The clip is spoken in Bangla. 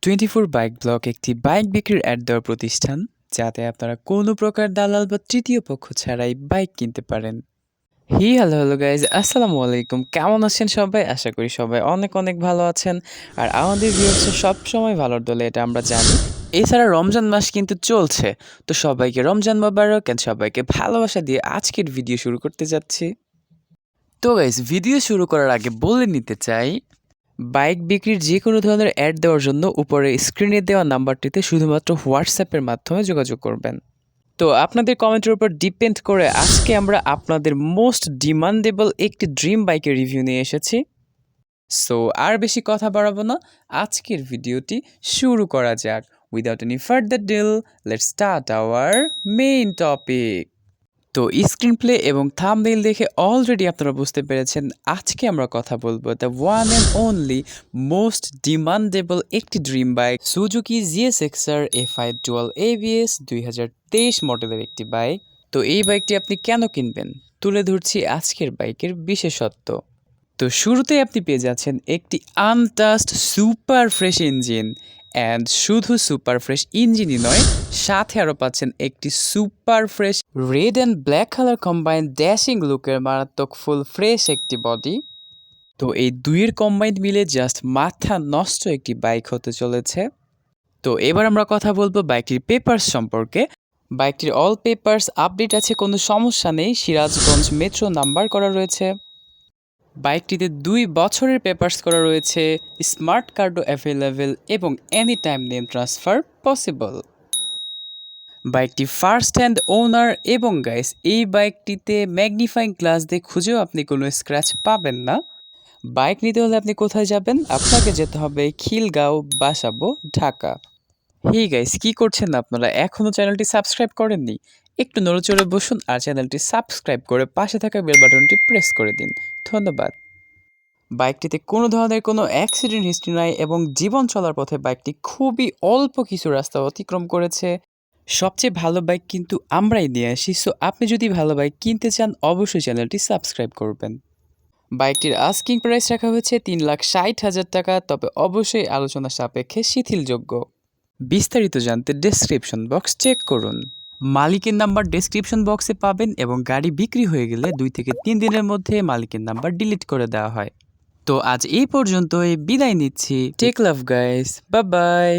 24 বাইক ব্লক একটি বাইক বিক্রির অ্যাড দেওয়ার প্রতিষ্ঠান, যাতে আপনারা কোনো প্রকার দালাল বা তৃতীয় পক্ষ ছাড়াই বাইক কিনতে পারেন। হ্যালো গাইজ, আসসালামু আলাইকুম। কেমন আছেন সবাই? আশা করি সবাই অনেক অনেক ভালো আছেন। আর আমাদের ভিউয়ার্স সবসময় ভালোর দলে, এটা আমরা জানি। এছাড়া রমজান মাস কিন্তু চলছে, তো সবাইকে রমজান মোবারক এন্ড সবাইকে ভালোবাসা দিয়ে আজকের ভিডিও শুরু করতে যাচ্ছি। তো গাইজ, ভিডিও শুরু করার আগে বলে নিতে চাই, বাইক বিক্রির যে কোনো ধরনের অ্যাড দেওয়ার জন্য উপরে স্ক্রিনে দেওয়া নাম্বারটিতে শুধুমাত্র হোয়াটসঅ্যাপের মাধ্যমে যোগাযোগ করবেন। তো আপনাদের কমেন্টের উপর ডিপেন্ড করে আজকে আমরা আপনাদের মোস্ট ডিমান্ডেবল একটি ড্রিম বাইকের রিভিউ নিয়ে এসেছি। সো আর বেশি কথা বাড়াবো না, আজকের ভিডিওটি শুরু করা যাক। Without any further deal, let's start our main topic. তো স্ক্রিন প্লে এবং থাম্বনেইল দেখে অলরেডি আপনারা বুঝতে পেরেছেন, আজকে আমরা কথা বলবো the one and only most demandable একটি dream bike, Suzuki GSXR FI dual ABS 2023 মডেলের একটি বাইক। তো এই বাইকটি আপনি কেন কিনবেন, তুলে ধরছি আজকের বাইকের বিশেষত্ব। তো শুরুতেই আপনি পেয়ে যাচ্ছেন একটি আনটাস্ট সুপার ফ্রেশ ইঞ্জিন, অ্যান্ড শুধু সুপার ফ্রেশ ইঞ্জিনই নয়, সাথে আরও পাচ্ছেন একটি super fresh red and black colour combine dashing লুকের মারাত্মক ফুল ফ্রেশ একটি বডি। তো এই দুইয়ের কম্বাইন্ড মিলে জাস্ট মাথা নষ্ট একটি বাইক হতে চলেছে। তো এবার আমরা কথা বলবো বাইকটির পেপারস সম্পর্কে। বাইকটির অল পেপারস আপডেট আছে, কোনো সমস্যা নেই। সিরাজগঞ্জ মেট্রো নাম্বার করা রয়েছে। বাইকটিতে 2 বছরের পেপারস করা রয়েছে, স্মার্ট কার্ডও অ্যাভেলেবেল এবং any time name transfer possible. বাইকটি ফার্স্ট হ্যান্ড ওনার এবং গাইস, এই বাইকটিতে ম্যাগনিফাইং গ্লাস দিয়ে খুঁজেও আপনি কোনো স্ক্র্যাচ পাবেন না। বাইক নিতে হলে আপনি কোথায় যাবেন? আপনাকে যেতে হবে খিলগাঁও, বাসাবো, ঢাকা। গাইস, কি করছেন আপনারা? এখনও চ্যানেলটি সাবস্ক্রাইব করেননি? একটু নড়েচড়ে বসুন আর চ্যানেলটি সাবস্ক্রাইব করে পাশে থাকা বেল বাটনটি প্রেস করে দিন। ধন্যবাদ। বাইকটিতে কোনো ধরনের কোনো অ্যাক্সিডেন্ট হিস্ট্রি নাই এবং জীবন চলার পথে বাইকটি খুবই অল্প কিছু রাস্তা অতিক্রম করেছে। সবচেয়ে ভালো বাইক কিন্তু আমরাই নিয়ে আসি। সো আপনি যদি ভালো বাইক কিনতে চান, অবশ্যই চ্যানেলটি সাবস্ক্রাইব করবেন। বাইকটির আস্কিং প্রাইস রাখা হয়েছে 3,60,000 টাকা, তবে অবশ্যই আলোচনা সাপেক্ষে শিথিলযোগ্য। বিস্তারিত জানতে ডেসক্রিপশন বক্স চেক করুন। মালিকের নাম্বার ডেসক্রিপশন বক্সে পাবেন এবং গাড়ি বিক্রি হয়ে গেলে 2 থেকে 3 দিনের মধ্যে মালিকের নাম্বার ডিলিট করে দেওয়া হয়। তো আজ এই পর্যন্তই, বিদায় নিচ্ছি। Take love guys, bye by.